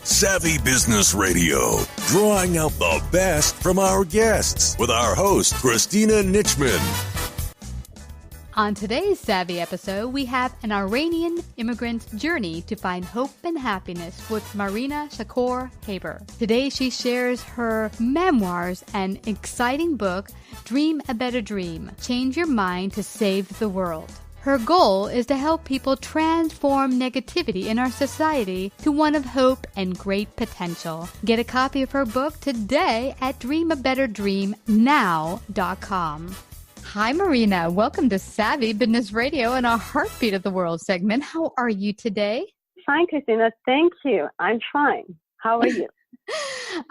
Savvy Business Radio, drawing out the best from our guests with our host, Christina Nichman. On today's Savvy episode, we have an Iranian immigrant's journey to find hope and happiness with Marina Shakour Haber. Today, she shares her memoirs and exciting book, Dream a Better Dream, Change Your Mind to Save the World. Her goal is to help people transform negativity in our society to one of hope and great potential. Get a copy of her book today at dreamabetterdreamnow.com. Hi, Marina. Welcome to Savvy Business Radio and our Heartbeat of the World segment. How are you today? Fine, Christina. Thank you. I'm fine. How are you?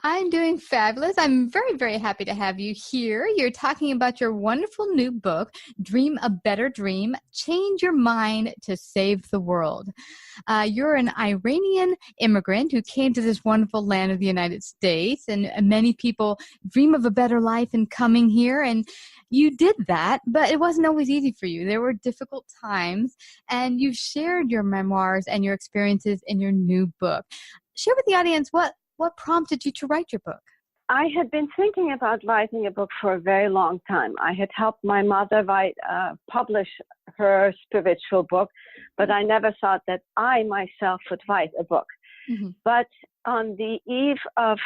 I'm doing fabulous. I'm very, very happy to have you here. You're talking about your wonderful new book, Dream a Better Dream, Change Your Mind to Save the World. You're an Iranian immigrant who came to this wonderful land of the United States, and many people dream of a better life in coming here, and you did that, but it wasn't always easy for you. There were difficult times, and you've shared your memoirs and your experiences in your new book. Share with the audience what prompted you to write your book? I had been thinking about writing a book for a very long time. I had helped my mother publish her spiritual book, but I never thought that I myself would write a book. Mm-hmm. But on the eve of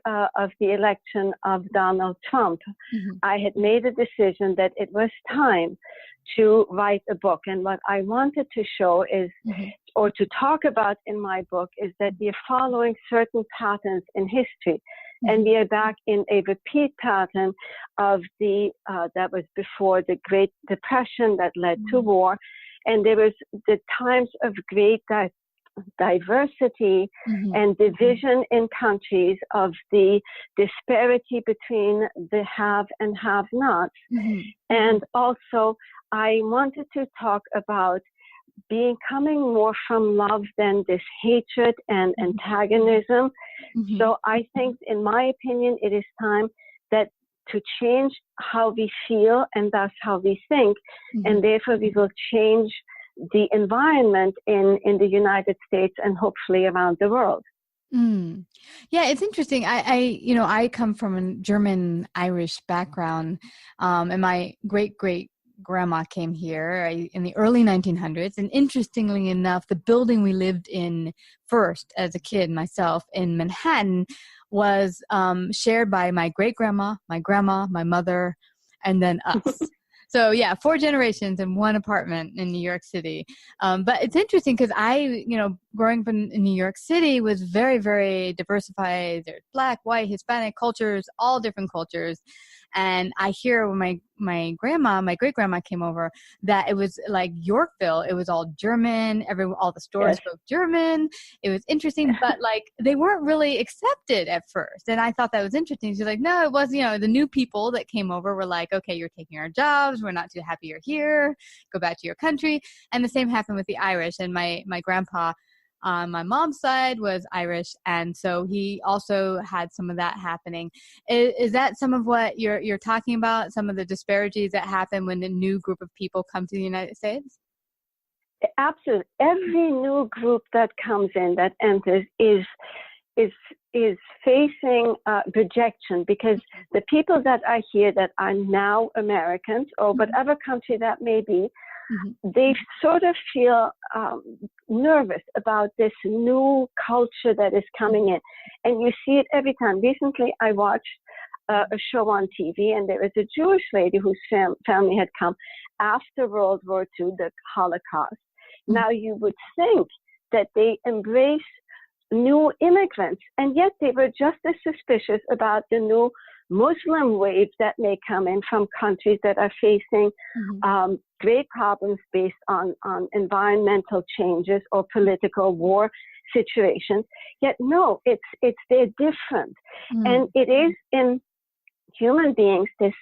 the election of Donald Trump, mm-hmm. I had made a decision that it was time to write a book. And what I wanted to show is, mm-hmm. or to talk about in my book, is that we are following certain patterns in history. Mm-hmm. And we are back in a repeat pattern of that was before the Great Depression that led mm-hmm. to war. And there was the times of great diversity mm-hmm. and division in countries, of the disparity between the have and have-nots. Mm-hmm. And also, I wanted to talk about coming more from love than this hatred and antagonism. Mm-hmm. So I think, in my opinion, it is time that to change how we feel and thus how we think, mm-hmm. and therefore we will change the environment in the United States and hopefully around the world. Mm. Yeah, it's interesting. I come from a German-Irish background, and my great-great-grandma came here in the early 1900s. And interestingly enough, the building we lived in first as a kid, myself, in Manhattan, was shared by my great-grandma, my grandma, my mother, and then us. So yeah, 4 generations in one apartment in New York City. But it's interesting because growing up in New York City was very, very diversified. There's Black, white, Hispanic cultures, all different cultures. And I hear when my great-grandma came over, that it was like Yorkville. It was all German. All the stores spoke German. It was interesting, but they weren't really accepted at first. And I thought that was interesting. She's like, no, it was, the new people that came over were like, okay, you're taking our jobs. We're not too happy you're here. Go back to your country. And the same happened with the Irish. And my grandpa on my mom's side was Irish, and so he also had some of that happening. Is that some of what you're talking about? Some of the disparities that happen when a new group of people come to the United States? Absolutely. Every new group that comes in, that enters, is facing rejection, because the people that are here that are now Americans, or whatever country that may be, mm-hmm. they sort of feel nervous about this new culture that is coming in. And you see it every time. Recently, I watched a show on TV, and there was a Jewish lady whose family had come after World War II, the Holocaust. Mm-hmm. Now, you would think that they embrace new immigrants, and yet they were just as suspicious about the new Muslim wave that may come in from countries that are facing mm-hmm. Great problems based on environmental changes or political war situations. Yet no, they're different. Mm-hmm. And it is in human beings this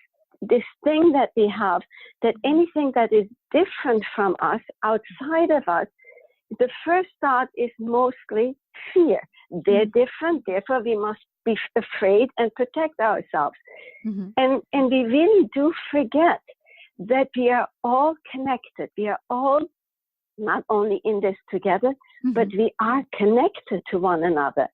thing that we have, that anything that is different from us, outside of us, the first thought is mostly fear. They're different, therefore we must be afraid and protect ourselves. Mm-hmm. And we really do forget that we are all connected. We are all not only in this together, mm-hmm. but we are connected to one another.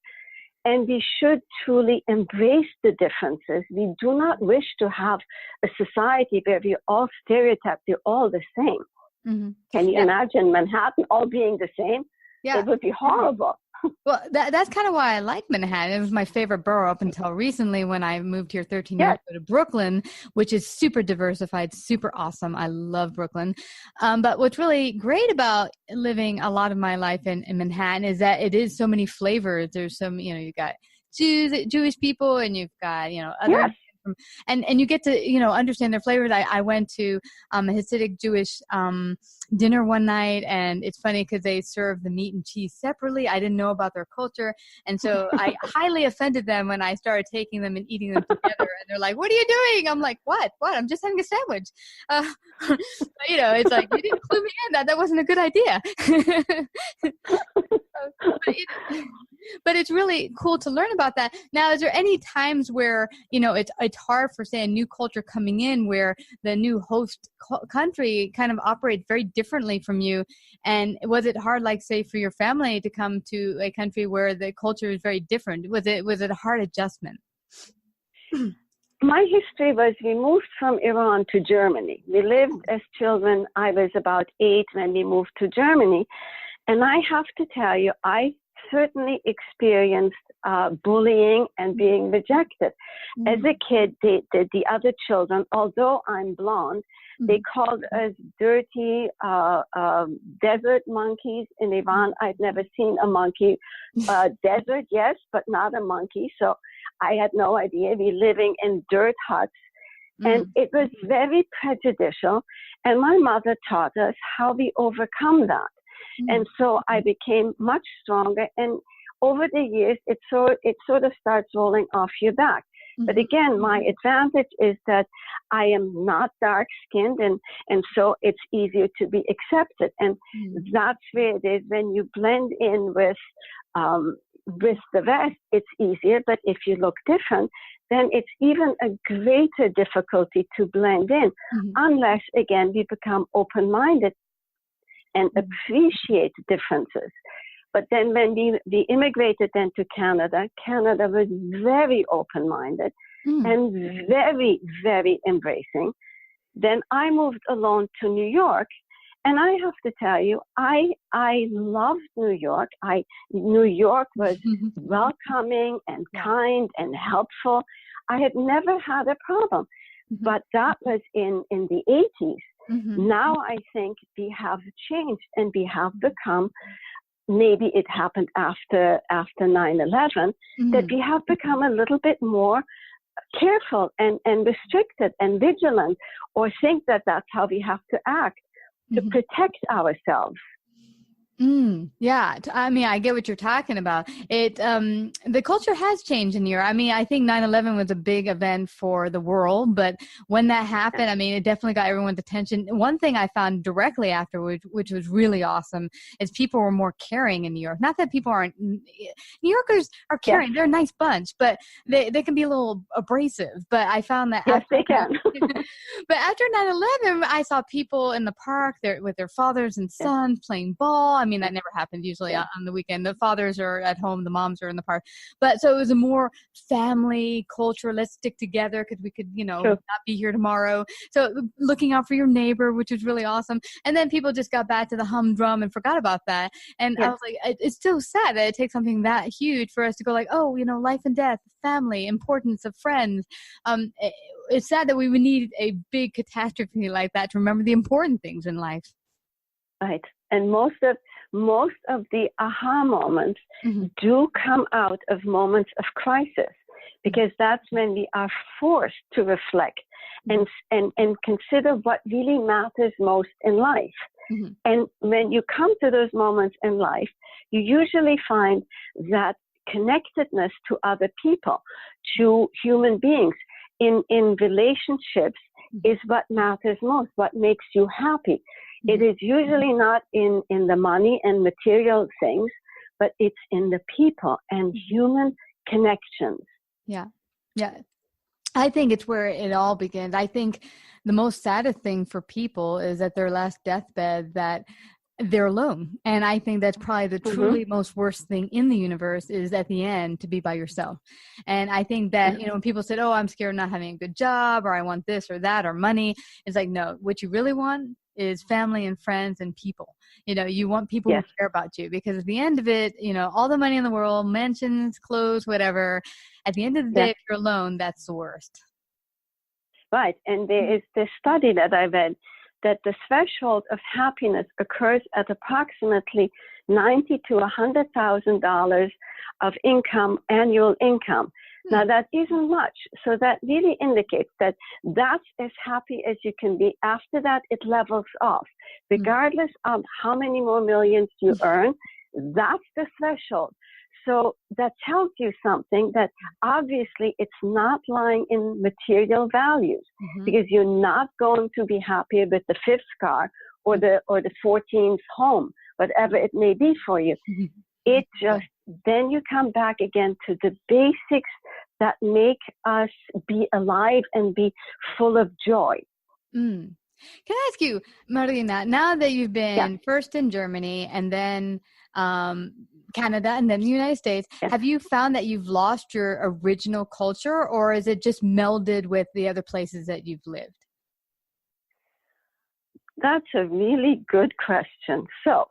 And we should truly embrace the differences. We do not wish to have a society where we all stereotype, they're all the same. Mm-hmm. Can you imagine Manhattan all being the same? Yeah. It would be horrible. Well, that's kind of why I like Manhattan. It was my favorite borough up until recently when I moved here 13 years ago to Brooklyn, which is super diversified, super awesome. I love Brooklyn. But what's really great about living a lot of my life in Manhattan is that it is so many flavors. There's some, you've got Jewish people, and you've got, other and you get to, understand their flavors. I went to a Hasidic Jewish dinner one night, and it's funny because they serve the meat and cheese separately. I didn't know about their culture, and so I highly offended them when I started taking them and eating them together. And they're like, "What are you doing?" I'm like, "What? I'm just having a sandwich." But, it's like, you didn't clue me in. That wasn't a good idea. But it's really cool to learn about that. Now, is there any times where, it's hard for, say, a new culture coming in where the new host country kind of operates very differently from you? And was it hard, like, say, for your family to come to a country where the culture is very different? Was it a hard adjustment? My history was we moved from Iran to Germany. We lived as children. I was about 8 when we moved to Germany. And I have to tell you, I certainly experienced bullying and being rejected. Mm-hmm. As a kid, the other children, although I'm blonde, they called us dirty desert monkeys in Iran. I'd never seen a monkey. Desert, yes, but not a monkey. So I had no idea. We living in dirt huts. And it was very prejudicial. And my mother taught us how we overcome that. And so I became much stronger. And over the years, it sort of starts rolling off your back. But again, my advantage is that I am not dark-skinned, and so it's easier to be accepted. And that's where it is. When you blend in with the rest, it's easier. But if you look different, then it's even a greater difficulty to blend in, unless, again, we become open-minded and appreciate differences. But then when we immigrated then to Canada, Canada was very open-minded and very, very embracing. Then I moved alone to New York, and I have to tell you, I loved New York. New York was welcoming and kind and helpful. I had never had a problem, but that was in the 80s. Now I think we have changed and we have become, maybe it happened after 9/11, that we have become a little bit more careful and restricted and vigilant, or think that that's how we have to act to protect ourselves. Yeah. I mean, I get what you're talking about. The culture has changed in Europe. I mean, I think 9/11 was a big event for the world, but when that happened, I mean, it definitely got everyone's attention. One thing I found directly afterwards, which was really awesome, is people were more caring in New York. Not that people aren't, New Yorkers are caring. Yeah. They're a nice bunch, but they can be a little abrasive. But I found that. Yes, they can. But after 9/11, I saw people in the park with their fathers and sons playing ball. I mean, that never happened usually on the weekend. The fathers are at home, the moms are in the park. But so it was a more family culture. Let's stick together because we could, not be here tomorrow. So looking out for your neighbor, which was really awesome. And then people just got back to the humdrum and forgot about that. And I was like, it's so sad that it takes something that huge for us to go like, oh, life and death, family, importance of friends. It's sad that we would need a big catastrophe like that to remember the important things in life. Right. And most of the aha moments do come out of moments of crisis, because that's when we are forced to reflect and consider what really matters most in life. And when you come to those moments in life, you usually find that connectedness to other people, to human beings, in relationships is what matters most, what makes you happy. It is usually not in the money and material things, but it's in the people and human connections. Yeah. I think it's where it all begins. I think the most saddest thing for people is at their last deathbed that they're alone. And I think that's probably the truly most worst thing in the universe is at the end to be by yourself. And I think that, you know, when people said, oh, I'm scared of not having a good job, or I want this or that or money, it's like, no, what you really want is family and friends and people. You know, you want people who care about you, because at the end of it, you know, all the money in the world, mansions, clothes, whatever, at the end of the day, if you're alone, that's the worst. Right. And there is this study that I read that the threshold of happiness occurs at approximately $90,000 to $100,000 of income, annual income. Now, that isn't much. So that really indicates that that's as happy as you can be. After that, it levels off. Regardless of how many more millions you earn, that's the threshold. So that tells you something, that obviously it's not lying in material values, because you're not going to be happy with the 5th car or the 14th home, whatever it may be for you. It just, then you come back again to the basics that make us be alive and be full of joy. Can I ask you, Marina, now that you've been first in Germany and then Canada and then the United States, have you found that you've lost your original culture, or is it just melded with the other places that you've lived? That's a really good question. So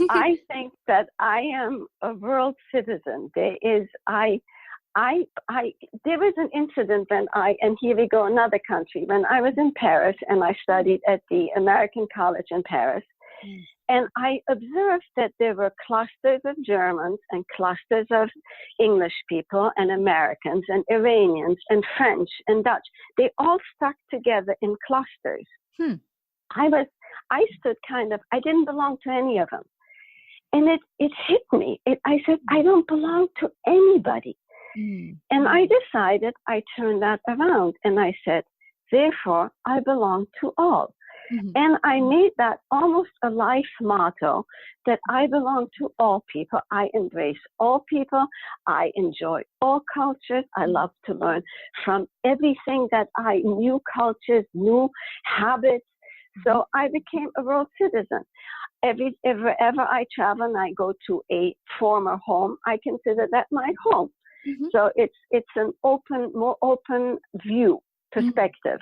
I think that I am a world citizen. There is an incident when and here we go, another country. When I was in Paris and I studied at the American College in Paris, and I observed that there were clusters of Germans and clusters of English people and Americans and Iranians and French and Dutch. They all stuck together in clusters. I stood I didn't belong to any of them. And it hit me. I said, I don't belong to anybody. And I decided, I turned that around and I said, therefore, I belong to all. And I made that almost a life motto, that I belong to all people. I embrace all people. I enjoy all cultures. I love to learn from everything that new cultures, new habits. So I became a world citizen. Wherever I travel and I go to a former home, I consider that my home. So it's an more open view, perspective.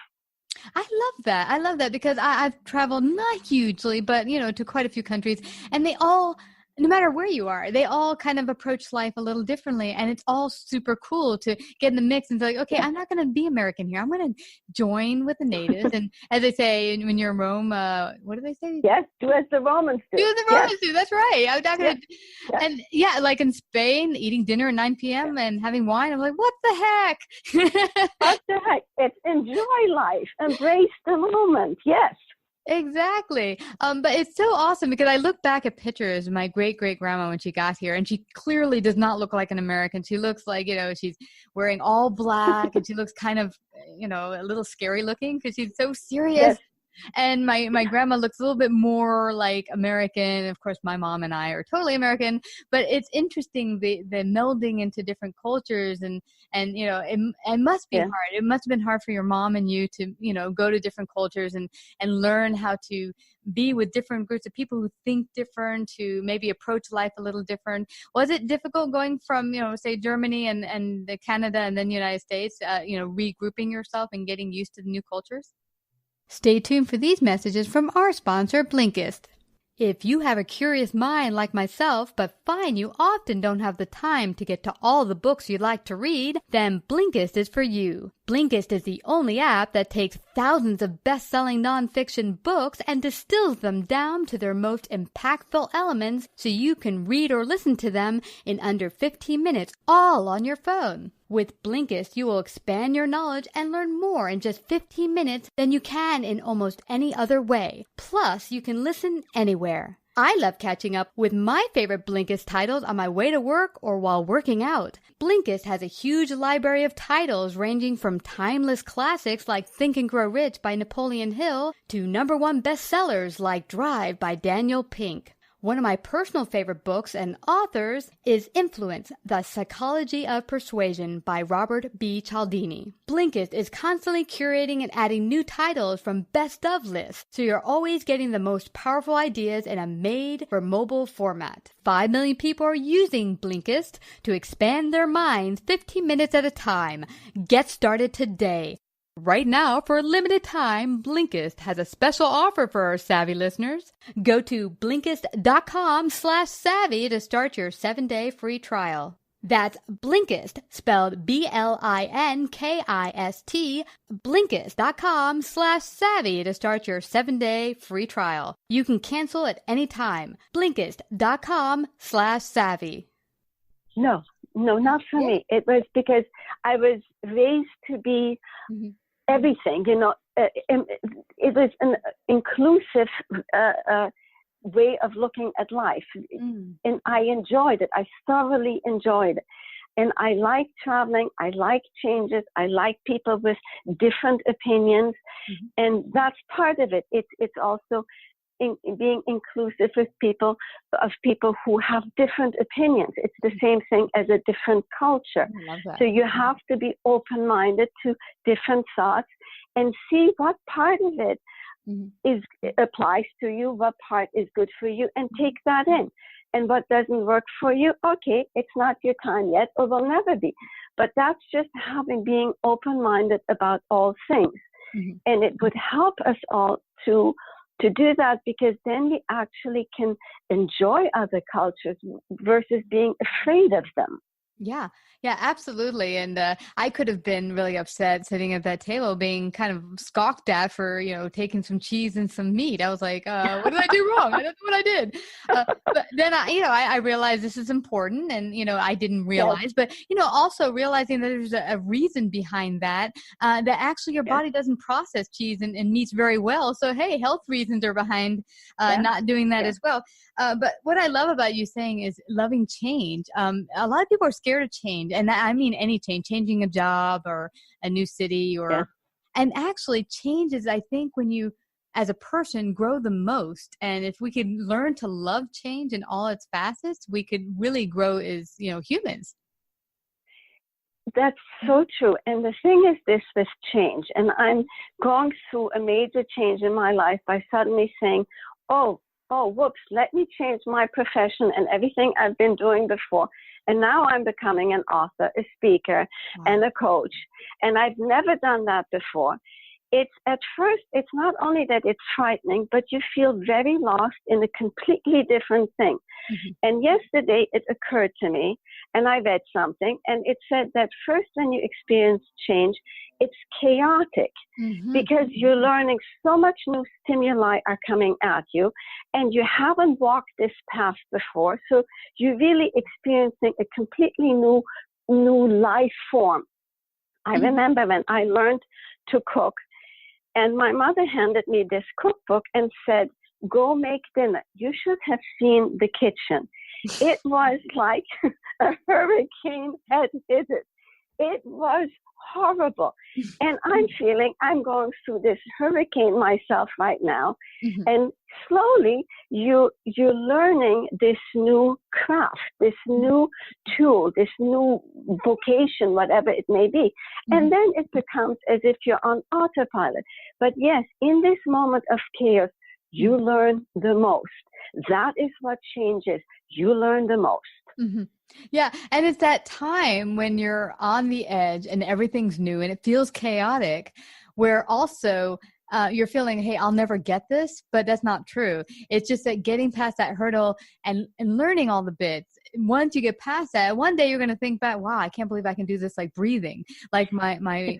I love that. I love that, because I've traveled, not hugely, but, you know, to quite a few countries, and they all, no matter where you are, they all kind of approach life a little differently. And it's all super cool to get in the mix and be like, okay, I'm not going to be American here. I'm going to join with the natives. And as they say, when you're in Rome, what do they say? Yes, do as the Romans do. Do as the Romans do. That's right. I'm not going to. And like in Spain, eating dinner at 9 p.m. and having wine. I'm like, what the heck? What the heck? It's enjoy life. Embrace the moment. Yes. Exactly. But it's so awesome, because I look back at pictures of my great-great-grandma when she got here, and she clearly does not look like an American. She looks like, you know, she's wearing all black, and she looks kind of, you know, a little scary looking, because she's so serious. And my grandma looks a little bit more like American. Of course, my mom and I are totally American, but it's interesting, the melding into different cultures, and you know, it must be hard. It must have been hard for your mom and you to, you know, go to different cultures and learn how to be with different groups of people who think different, to maybe approach life a little different. Was it difficult going from, you know, say Germany and Canada and then the United States, you know, regrouping yourself and getting used to the new cultures? Stay tuned for these messages from our sponsor, Blinkist. If you have a curious mind like myself, but find you often don't have the time to get to all the books you'd like to read, then Blinkist is for you. Blinkist is the only app that takes thousands of best-selling nonfiction books and distills them down to their most impactful elements so you can read or listen to them in under 15 minutes, all on your phone. With Blinkist, you will expand your knowledge and learn more in just 15 minutes than you can in almost any other way. Plus, you can listen anywhere. I love catching up with my favorite Blinkist titles on my way to work or while working out. Blinkist has a huge library of titles ranging from timeless classics like Think and Grow Rich by Napoleon Hill to #1 bestsellers like Drive by Daniel Pink. One of my personal favorite books and authors is Influence, The Psychology of Persuasion by Robert B. Cialdini. Blinkist is constantly curating and adding new titles from best of lists, so you're always getting the most powerful ideas in a made-for-mobile format. 5 million people are using Blinkist to expand their minds 15 minutes at a time. Get started today. Right now, for a limited time, Blinkist has a special offer for our savvy listeners. Go to Blinkist.com/savvy to start your 7-day free trial. That's Blinkist, spelled Blinkist, Blinkist.com/savvy to start your 7-day free trial. You can cancel at any time. Blinkist.com/savvy. No, not for me. It was because I was raised to be everything, it was an inclusive way of looking at life. And I enjoyed it. I thoroughly enjoyed it. And I like traveling. I like changes. I like people with different opinions. And that's part of it. It's also being inclusive with people who have different opinions. It's the same thing as a different culture. So you have to be open-minded to different thoughts and see what part of it applies to you, what part is good for you, and take that in. And what doesn't work for you, okay, it's not your time yet, or will never be. But that's just being open-minded about all things. And it would help us all to do that, because then we actually can enjoy other cultures versus being afraid of them. Yeah, absolutely. And I could have been really upset sitting at that table being kind of scoffed at for, taking some cheese and some meat. I was like, what did I do wrong? I don't know what I did. But then, I realized this is important, and, I didn't realize, but, also realizing that there's a reason behind that, that actually your body doesn't process cheese and meats very well. So, hey, health reasons are behind not doing that as well. But what I love about you saying is loving change. A lot of people are scared of change, and I mean any change, changing a job or a new city, and actually change is, I think, when you, as a person, grow the most. And if we could learn to love change in all its facets, we could really grow as, humans. That's so true. And the thing is this with change, and I'm going through a major change in my life by suddenly saying, oh, whoops, let me change my profession and everything I've been doing before. And now I'm becoming an author, a speaker, and a coach. And I've never done that before. It's at first, it's not only that it's frightening, but you feel very lost in a completely different thing. And yesterday it occurred to me, and I read something, and it said that first when you experience change, it's chaotic because you're learning so much new stimuli are coming at you, and you haven't walked this path before. So you're really experiencing a completely new life form. I remember when I learned to cook, and my mother handed me this cookbook and said, go make dinner. You should have seen the kitchen. It was like a hurricane had hit it. It was horrible. And I'm feeling I'm going through this hurricane myself right now. And slowly you're learning this new craft, this new tool, this new vocation, whatever it may be. And then it becomes as if you're on autopilot. But yes, in this moment of chaos, you learn the most. That is what changes. You learn the most. Yeah. And it's that time when you're on the edge and everything's new and it feels chaotic, where also you're feeling, hey, I'll never get this, but that's not true. It's just that getting past that hurdle and learning all the bits. Once you get past that, one day you're going to think back, wow, I can't believe I can do this, like breathing. Like my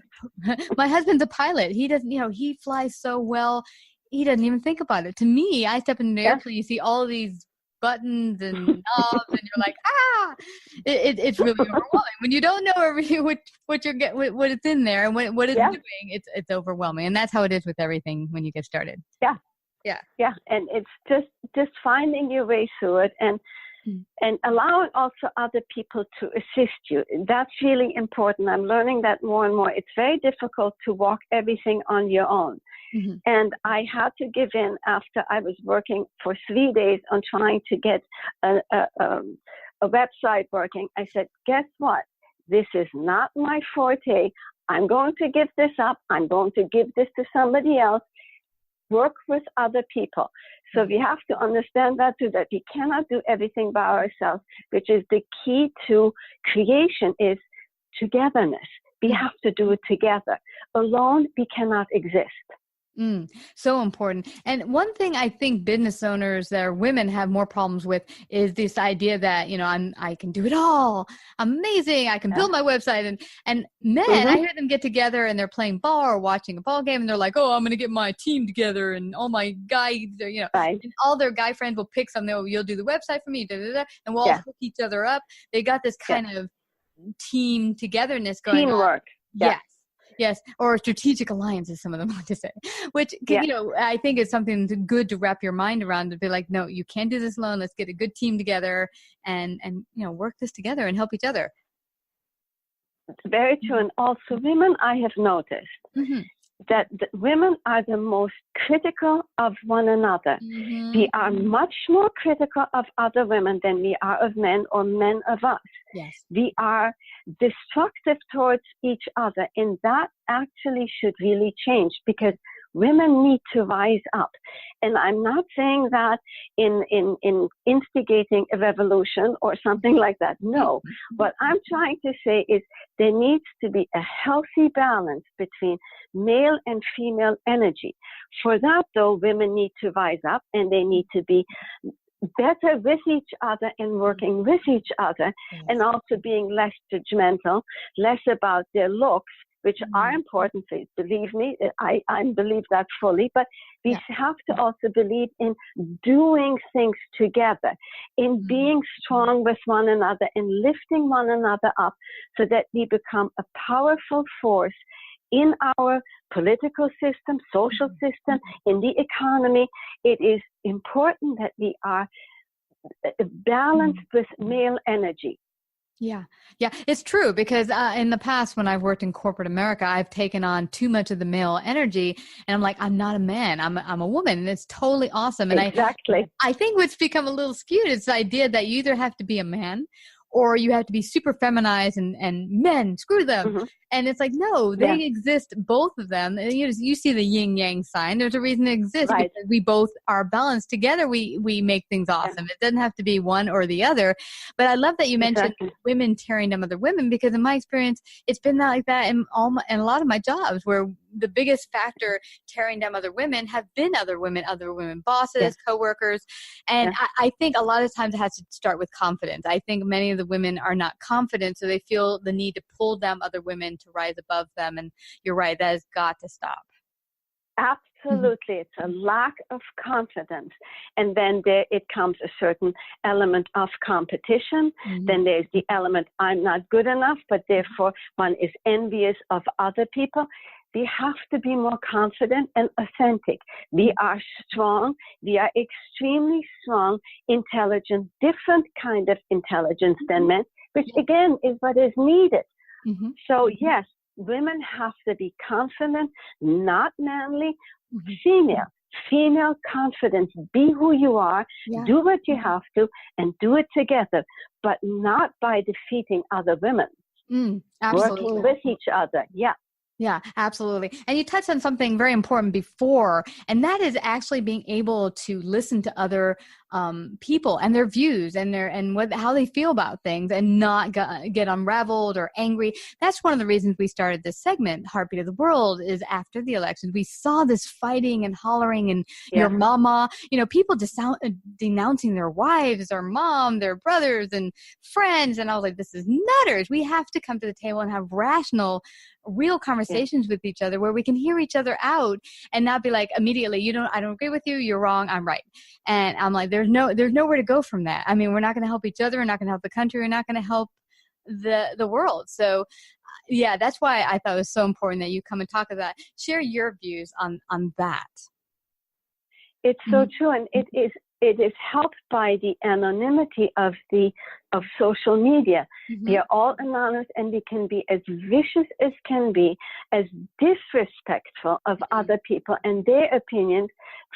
husband's a pilot. He doesn't, he flies so well. He doesn't even think about it. To me, I step in the airplane, you see all of these buttons and knobs, and you're like, it's really overwhelming when you don't know what you're what it's in there and what it's doing. It's overwhelming, and that's how it is with everything when you get started. Yeah, and it's just finding your way through it, and allowing also other people to assist you. That's really important. I'm learning that more and more. It's very difficult to walk everything on your own. And I had to give in after I was working for 3 days on trying to get a website working. I said, guess what? This is not my forte. I'm going to give this up. I'm going to give this to somebody else. Work with other people. So we have to understand that too, that we cannot do everything by ourselves, which is the key to creation is togetherness. We have to do it together. Alone, we cannot exist. So important. And one thing I think business owners that are women have more problems with is this idea that, I can do it all. I'm amazing. I can build my website. And men, I hear them get together and they're playing ball or watching a ball game and they're like, oh, I'm going to get my team together and all my guys, and all their guy friends will pick something. Oh, you'll do the website for me, and we'll all hook each other up. They got this kind of team togetherness going on. Teamwork. Yes, or strategic alliance, as some of them want to say, which, I think is something good to wrap your mind around, to be like, no, you can't do this alone. Let's get a good team together and work this together and help each other. It's very true. And also women, I have noticed that the women are the most critical of one another. We are much more critical of other women than we are of men or men of us. Yes. We are destructive towards each other, and that actually should really change, because women need to rise up. And I'm not saying that in instigating a revolution or something like that. No. What I'm trying to say is there needs to be a healthy balance between male and female energy. For that, though, women need to rise up and they need to be better with each other and working with each other, and also being less judgmental, less about their looks, which are important. So believe me, I believe that fully, but we have to also believe in doing things together, in being strong with one another and lifting one another up, so that we become a powerful force in our political system, social system, in the economy. It is important that we are balanced with male energy. Yeah, it's true, because in the past, when I've worked in corporate America, I've taken on too much of the male energy, and I'm like, I'm not a man, I'm a woman, and it's totally awesome. And I think what's become a little skewed is the idea that you either have to be a man or you have to be super feminized and men, screw them. And it's like, no, they exist, both of them. And you see the yin yang sign. There's a reason it exists, because we both are balanced together. We make things awesome. It doesn't have to be one or the other. But I love that you mentioned women tearing down other women, because in my experience, it's been like that in a lot of my jobs, where the biggest factor tearing down other women have been other women bosses, coworkers. And I think a lot of times it has to start with confidence. I think many of the women are not confident, so they feel the need to pull down other women to rise above them. And you're right, that has got to stop. Absolutely. It's a lack of confidence. And then it comes a certain element of competition. Then there's the element, I'm not good enough, but therefore one is envious of other people. We have to be more confident and authentic. We are strong. We are extremely strong, intelligent, different kind of intelligence than men, which again is what is needed. So yes, women have to be confident, not manly, female confidence. Be who you are, do what you have to, and do it together, but not by defeating other women. Working with each other. Yeah, absolutely. And you touched on something very important before, and that is actually being able to listen to other people and their views and how they feel about things, and not get unraveled or angry. That's one of the reasons we started this segment, Heartbeat of the World, is after the elections. We saw this fighting and hollering and your mama, people denouncing their wives, their mom, their brothers and friends. And I was like, this is nutters. We have to come to the table and have rational, real conversations with each other, where we can hear each other out and not be like immediately, I don't agree with you, you're wrong, I'm right. And I'm like, there's nowhere to go from that. I mean, we're not going to help each other, we're not going to help the country, we're not going to help the world. So that's why I thought it was so important that you come and talk about, share your views on that. It's so true. And it is it is helped by the anonymity of social media. We are all anonymous, and we can be as vicious as can be, as disrespectful of other people and their opinions,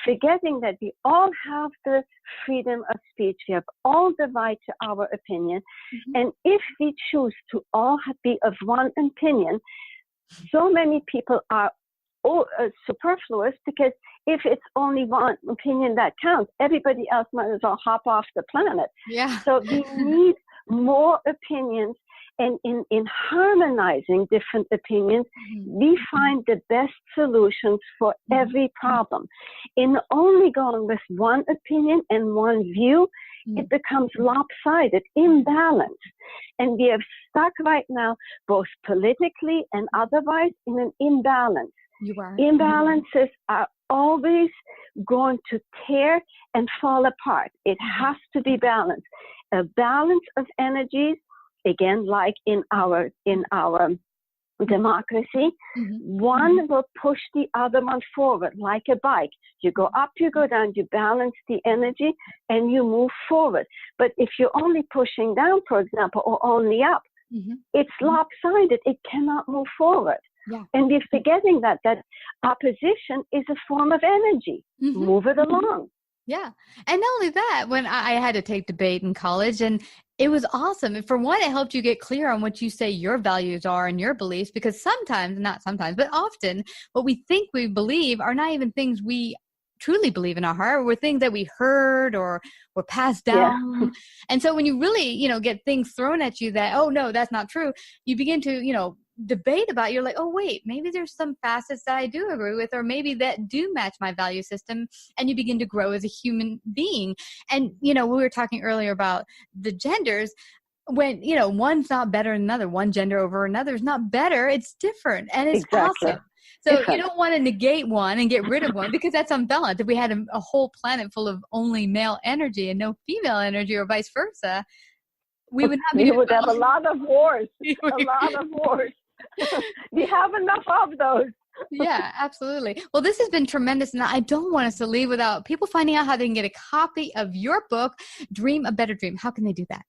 forgetting that we all have the freedom of speech. We have all the right to our opinion. And if we choose to all be of one opinion, so many people are superfluous, because if it's only one opinion that counts, everybody else might as well hop off the planet. Yeah. So we need more opinions, and in harmonizing different opinions, we find the best solutions for every problem. In only going with one opinion and one view, it becomes lopsided, imbalanced. And we are stuck right now, both politically and otherwise, in an imbalance. You are. Imbalances are always going to tear and fall apart. It has to be balanced. A balance of energies, again, like in our democracy, one will push the other one forward, like a bike. You go up, you go down, you balance the energy, and you move forward. But if you're only pushing down, for example, or only up, it's lopsided. It cannot move forward. Yeah. And we're forgetting that opposition is a form of energy. Move it along. Yeah. And not only that, when I had to take debate in college, and it was awesome. And for one, it helped you get clear on what you say your values are and your beliefs, because not sometimes, but often what we think we believe are not even things we truly believe in our heart, were things that we heard or were passed down. Yeah. And so when you really, get things thrown at you that, oh no, that's not true, you begin to, debate about it. You're like, oh wait, maybe there's some facets that I do agree with, or maybe that do match my value system, and you begin to grow as a human being. And we were talking earlier about the genders. When one's not better than another, one gender over another is not better, it's different, and it's awesome. So you don't want to negate one and get rid of one, because that's unbalanced. If we had a whole planet full of only male energy and no female energy, or vice versa, we would have a lot of wars. We have enough of those. Yeah, absolutely. Well, this has been tremendous, and I don't want us to leave without people finding out how they can get a copy of your book, Dream a Better Dream. How can they do that?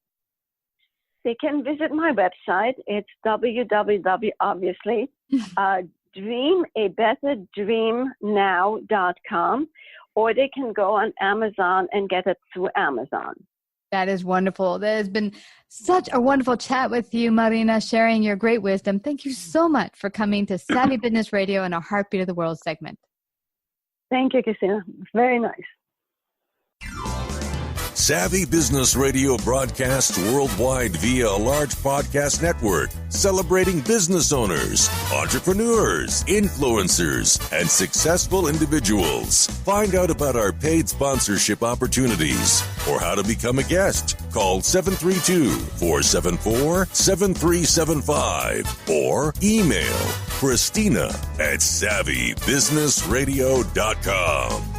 They can visit my website. It's dreamabetterdreamnow.com, or they can go on Amazon and get it through Amazon. That is wonderful. That has been such a wonderful chat with you, Marina, sharing your great wisdom. Thank you so much for coming to Savvy Business Radio and our Heartbeat of the World segment. Thank you, Christina. Very nice. Savvy Business Radio broadcasts worldwide via a large podcast network, celebrating business owners, entrepreneurs, influencers, and successful individuals. Find out about our paid sponsorship opportunities or how to become a guest. Call 732-474-7375 or email Christina@savvybusinessradio.com.